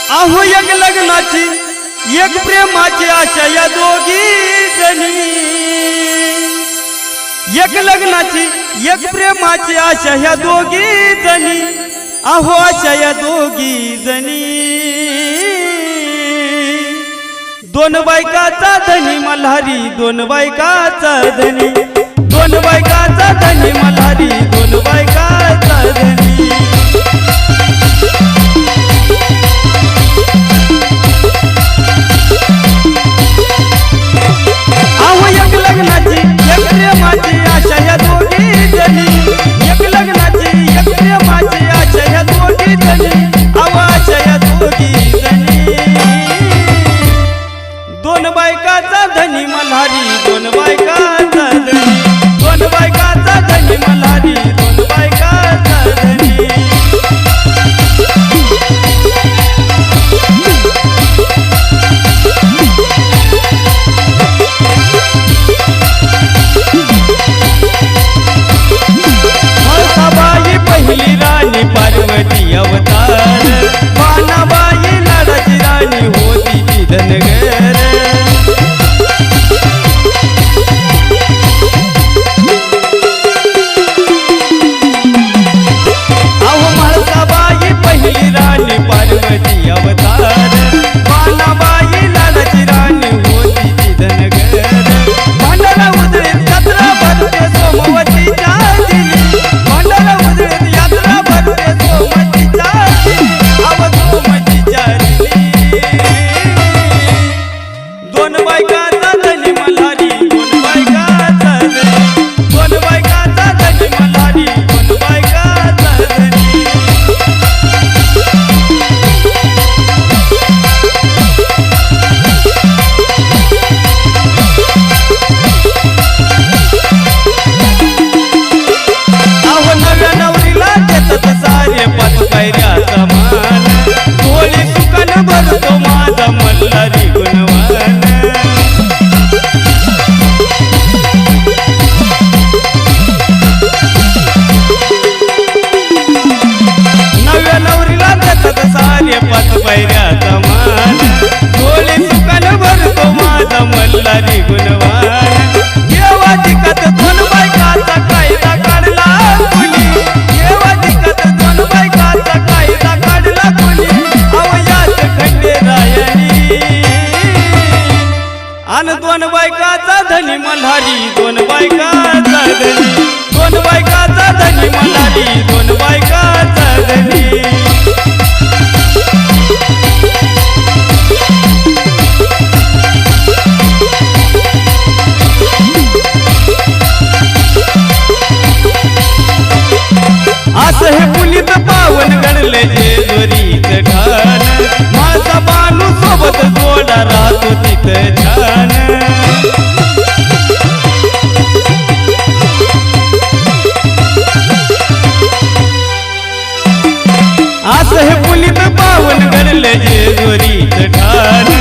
आहो एक लग्नाची एक प्रेमाची आशा या दोघी जणी, एक लग्नाची एक प्रेमाची आशा या दोघी जणी, आहो आशा या दोघी जणी। दोन बायकाचा धनी मल्हारी, दोन बायकाचा धनी, दोन बायकाचा धनी मल्हारी, दोन बायकाचा धनी। आहो एक लग्नाची एक प्रेमाची आशा या दोघी जणी, एक लग्नाची एक प्रेमाची आशा या दोघी जणी, आहो आशा या दोघी जणी। दोन बायकाचा धनी मल्हारी, दोन बायकाचा धनी, दोन बायकाचा धनी मल्हारी, दोन बायकाचा धनी। बाई पहिली राणी पार्वती अवतार, बाणाबाई लाडाची राणी होती ती धनगर। आहो म्हाळसाबाई पहिली राणी पार्वती अवतार, बाणाबाई लाडाची राणी होती ती धनगर। भांडारा उधळीत यात्रा भरते सोमवतीच्या दिली, भांडारा उधळीत यात्रा भरते सोमवतीच्या दिली, आव सोमवतीच्या दिली। दोन बायकाचा धनी मल्हारी, दोन बायकाचा धनी, दोन बायकाचा धनी मल्हारी, दोन बायकाचा धनी। आहो नव्या नवरीला देतात सारे पाच पायऱ्याचा मान, डोळे सुकान भरतो माझा मल्हारी गुणवान। नव्या नवरीला देतात सारे पाच पायऱ्याचा मान, डोळे सुकान भरतो माझा मल्हारी गुणवान। देवाधिकात दोन बायकाचा कायदा काढला कोणी, देवाधिकात दोन बायकाचा कायदा काढला कोणी, अवयात खंडेरायणी। आणि दोन बायकाचा धनी मल्हारी, दोन बायकाचा धनी, दोन बायकाचा धनी मल्हारी, दोन बायकाचा धनी। असं हे पुनीत पावन घडले जेजुरीच ठाण, माझा बानू सोबत जोडा राहतो तिथं छान। असं हे पुनीत पावन घडले जेजुरीच ठाण,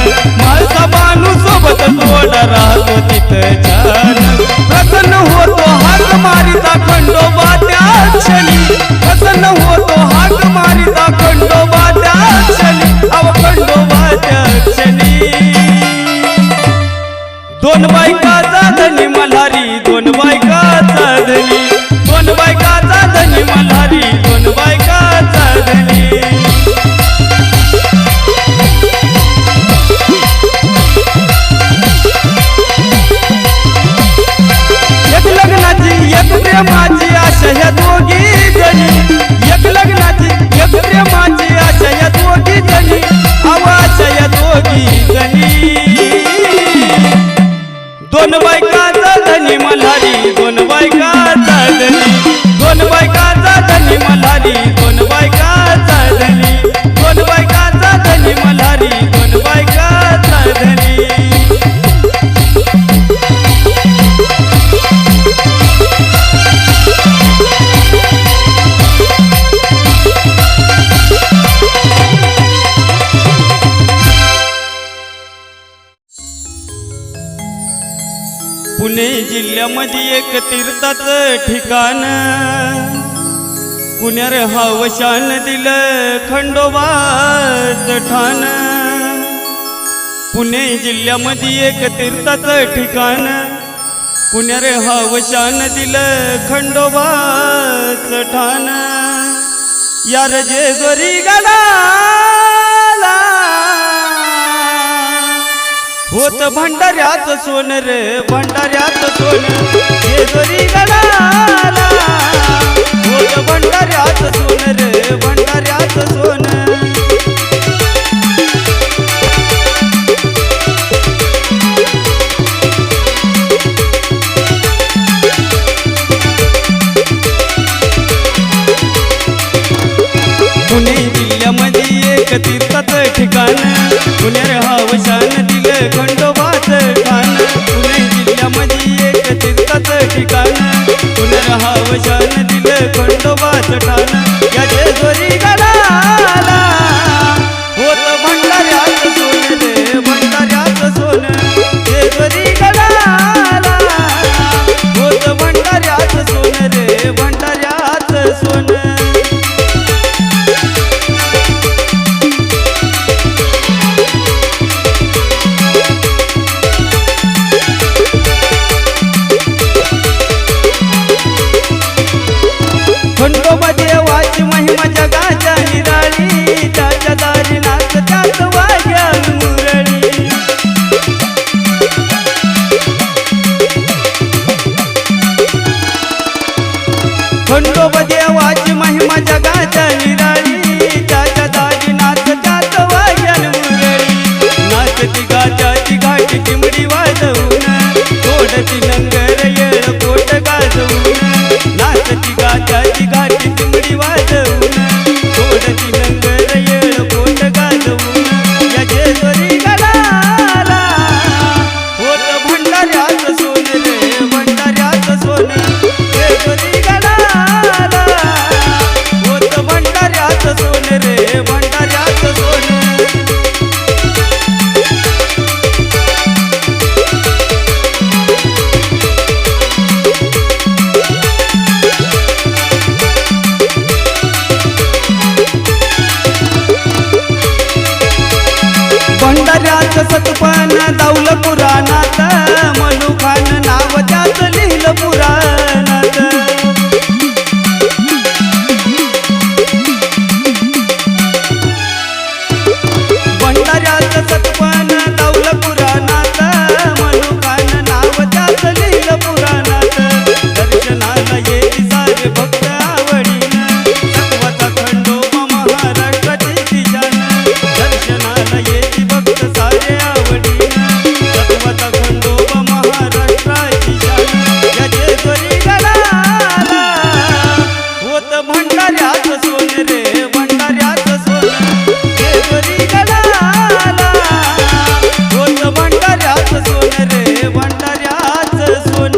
माझा बानू सोबत जोडा राहतो तिथं छान। प्रसन्न होतो हाक मारिता खंडोबा त्या क्षणी, प्रसन्न होतो हाक मारिता खंडोबा त्या क्षणी, अव खंडोबा त्या क्षणी। दोन बायकाचा धनी मल्हारी, दोन बायकाचा धनी, दोन बायकाचा धनी मल्हारी, दोन बायकाचा धनी। एक लग्नाची एक प्रेमाची आशा या दोघी जणी, एक लग्नाची एक प्रेमाची आशा या दोघी जणी, आव आशा या दोघी जणी। दोन बायकाचा धनी मल्हारी, दोन बायकाचा धनी, दोन बायकाचा धनी मल्हारी, दोन बायकाचा धनी, दोन बायकाचा धनी मल्हारी, दोन बायकाचा धनी। पुणे जिल्ह्यामध्ये एक तीर्थाचं ठिकाण, पुण्यार हवशान दिलं खंडोबाच ठाण, पुणे जिल्ह्यामध्ये एक तीर्थाचं ठिकाण, पुण्यार हवशान दिलं खंडोबाच ठाण, यार जेजुरी गडाला होत भंडाऱ्यात सोन रे, भंडाऱ्यात सोन, जेजुरी गडाला होत भंडाऱ्यात सोन रे, भंडाऱ्यात सोन. पुणे जिल्ह्यामध्ये एक तीर्थाचं ठिकाण, पुण्यार हवशान दिलं खंडोबाचं ठाण, पुणे जिल्ह्यामध्ये एक तीर्थाचं ठिकाण, पुण्यार हवशान दिलं खंडोबाचं ठाण, या जेजुरी गडाला होत भंडाऱ्यात सोन रे, भंडाऱ्यात सोन, जेजुरी गडाला होत भंडाऱ्यात सोन रे, भंडाऱ्यात सोन. खंडोबा देवाची महिमा जगाच्या निराळी, त्याच्या दारी नाचत्यात वाघ्या मुरळी. खंडोबा देवाची महिमा जगाच्या निराळी, त्याच्या दारी नाचत्यात वाघ्या मुरळी. नाचती गाजाची घाटी चिमडी वाजवून, तोडती लंगर येळ कोट गाजवून, नाचती गाजाची घाटी चिमडी वाजवून, तोडती लंगर येळ कोट गाजवून, या जेजुरी गडाला होत भंडाऱ्यात सोन रे, भंडाऱ्यात सोन, जेजुरी गडाला होत भंडाऱ्यात सोन रे, भंडाऱ्यात सोन. भंडाऱ्यात सतपण दावलं पुराणात, मनुखान नाव त्यात लिहिलं पुराणात. भंडाऱ्यात सतपण दावलं पुराणात, मनुखान नाव त्यात लिहिलं पुराणात. दर्शनाला येती सारे भक्त आवडीनं, सत्वाचा खंडोबा महाराष्ट्राची दिशान, दर्शनाला येती भक्त सारे आवडीनं, सत्वाचा खंडोबा महाराष्ट्राची शान, या जेजुरी गडाला होत भंडाऱ्यात सोन रे, भंडाऱ्यात सोन, जेजुरी गडाला होत भंडाऱ्यात सोन रे, भंडाऱ्यात सोन.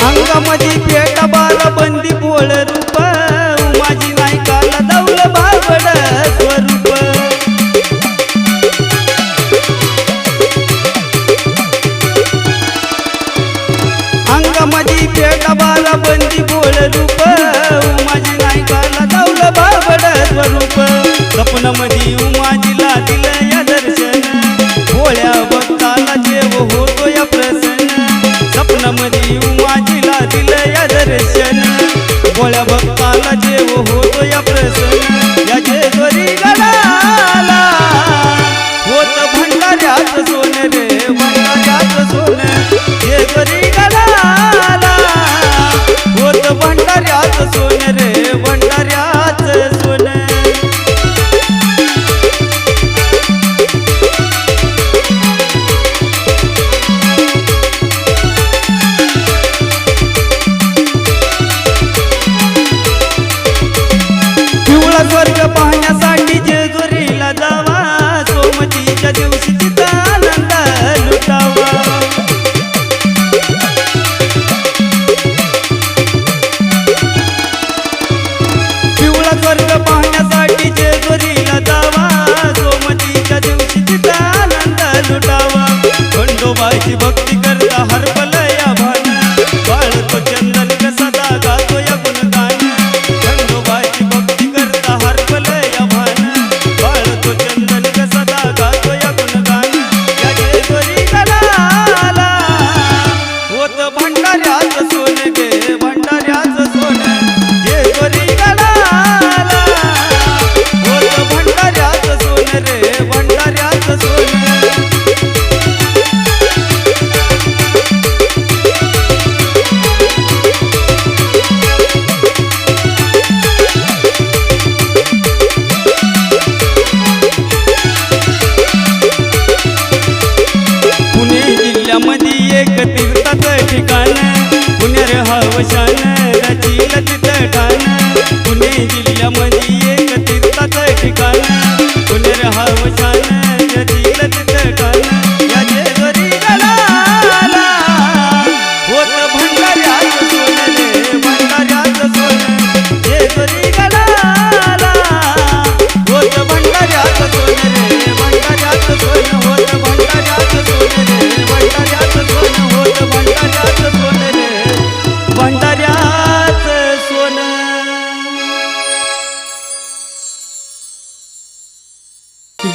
अंगामध्ये पेटा बारा बंदी भोळ रूप, उमाजी नायकाला दावलं बाबड स्वरूप. अंगामध्ये पेटा बारा बंदी भोळ रूप, उमाजी नायकाला दावलं बाबड स्वरूप. स्वप्नामध्ये उमाजीला दिलं या दर्शन, भोळ्या भक्ताला जेव होतो या प्रसन्न. स्वप्नामध्ये उमाजीला दिलं या दर्शन, भोळ्या भक्ताला जेव होतो या प्रसन्न, या जेजुरी गडाला होत भंडाऱ्यात सोन रे, भंडाऱ्यात सोन, जेजुरी गडाला होत भंडाऱ्यात सोन रे, भंडाऱ्यात सोन. पिवळा स्वर्ग पाहण्या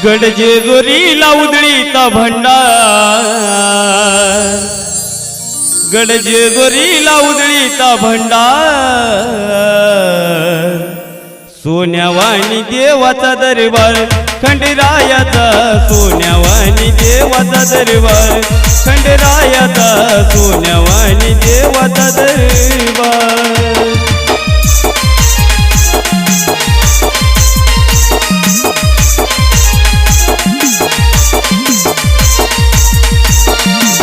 गडजेजुरीला उधळीचा भंडार, गडजेजुरीला उधळीचा भंडार, सोन्यावानी देवाचा दरबार खंडेरायाचा, सोन्यावानी देवाचा दरबार खंडेरायाचा, सोन्यावानी देवाचा दरबार.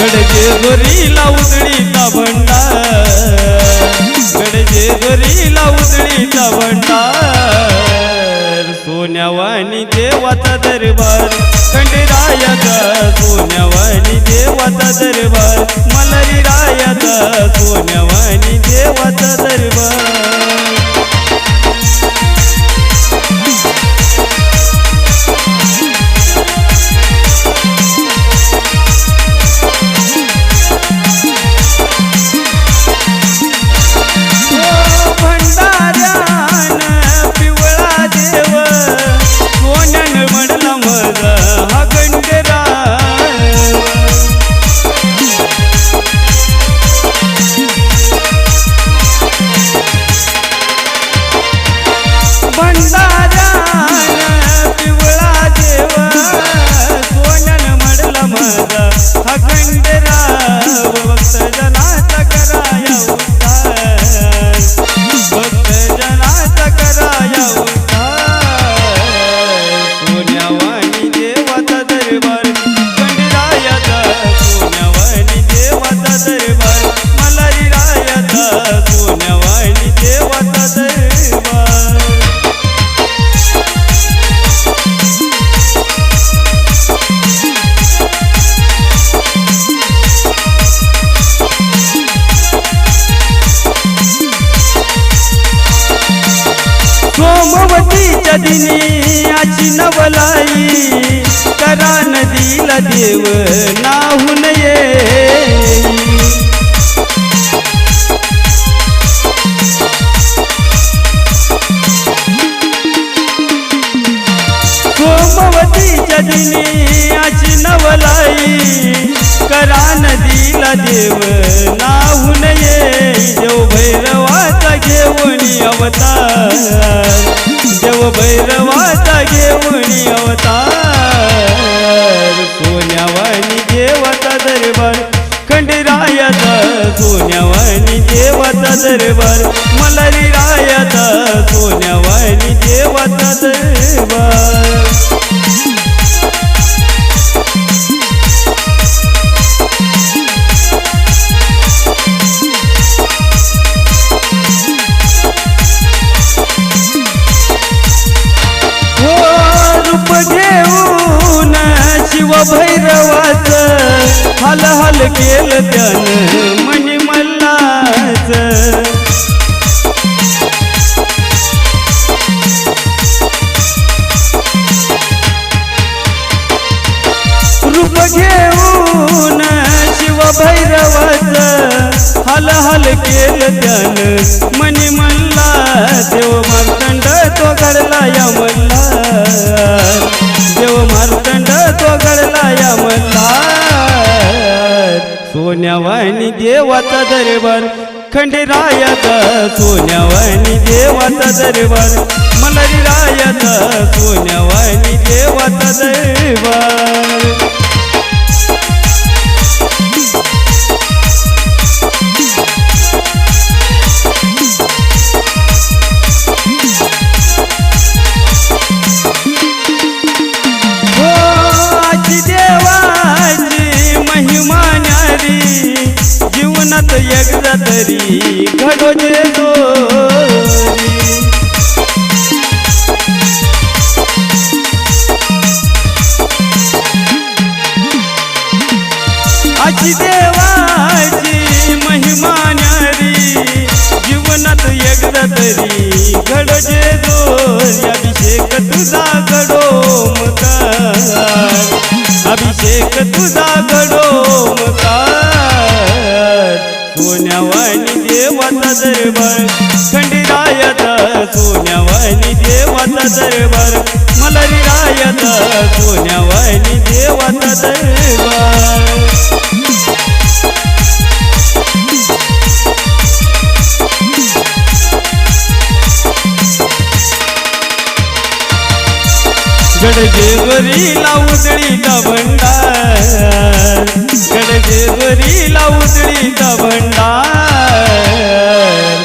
गडजेजुरीला उधळीचा भंडार, गडजेजुरीला उधळीचा भंडार, सोन्यावानी देवाचा दरबार खंडेरायाचा, सोन्यावानी देवाचा दरबार मल्हारी रायाचा, सोन्यावानी देवाचा दरबार. सोमवतीच्या दिनी आची नवलाई, करा नदीला देव नाहून येई. सोमवतीच्या दिनी आची नवलाई, करा नदीला देव नाहून येई. देव भैरवाचा घेऊनी अवतार, देव भैरवाचा घेऊनी अवतार, सोन्यावानी देवाचा दरबार खंडेरायाचा, सोन्यावानी देवाचा दरबार मल्हारी रायाचा, सोन्यावानी देवाचा दरबार. घेऊन शिव भैरवाचं हल हल केलं त्यानं मनी मल्हाचं. रूप घेऊन शिव भैरवाचं हल हल केलं त्यानं मनी मल्हार. देव मार्तंड तो घडला या मल्हार, देव मार्तंड तो घडला या मल्हार, सोन्यावानी देवाचा दरबार खंडेरायाचा, सोन्यावानी देवाचा दरबार मल्हारी रायाचा, सोन्यावानी देवाचा दरबार. जीवनात एकदा तरी घडो जेजुरी, आजी देवाची महिमा न्यारी, जीवनात एकदा तरी घडो जेजुरी. अभिषेक तुझा घडो मकार, अभिषेक तुझा घडो मकार, सोन्यावानी देवाचा दरबार खंडेरायाचा, सोन्यावानी देवाचा दरबार मल्हारी रायाचा सोन्यावानी देवाचा दरबार गडजेवरीला उजळीचा भंडार गडजेवरीला उजळीचा भंडार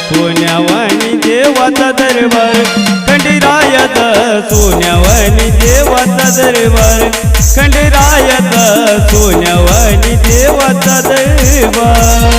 सोन्यावानी देवाचा दरबार खंडेरायाचा सोन्यावानी देवाचा दरबार खंडेरायाचा सोन्यावानी देवाचा दरबार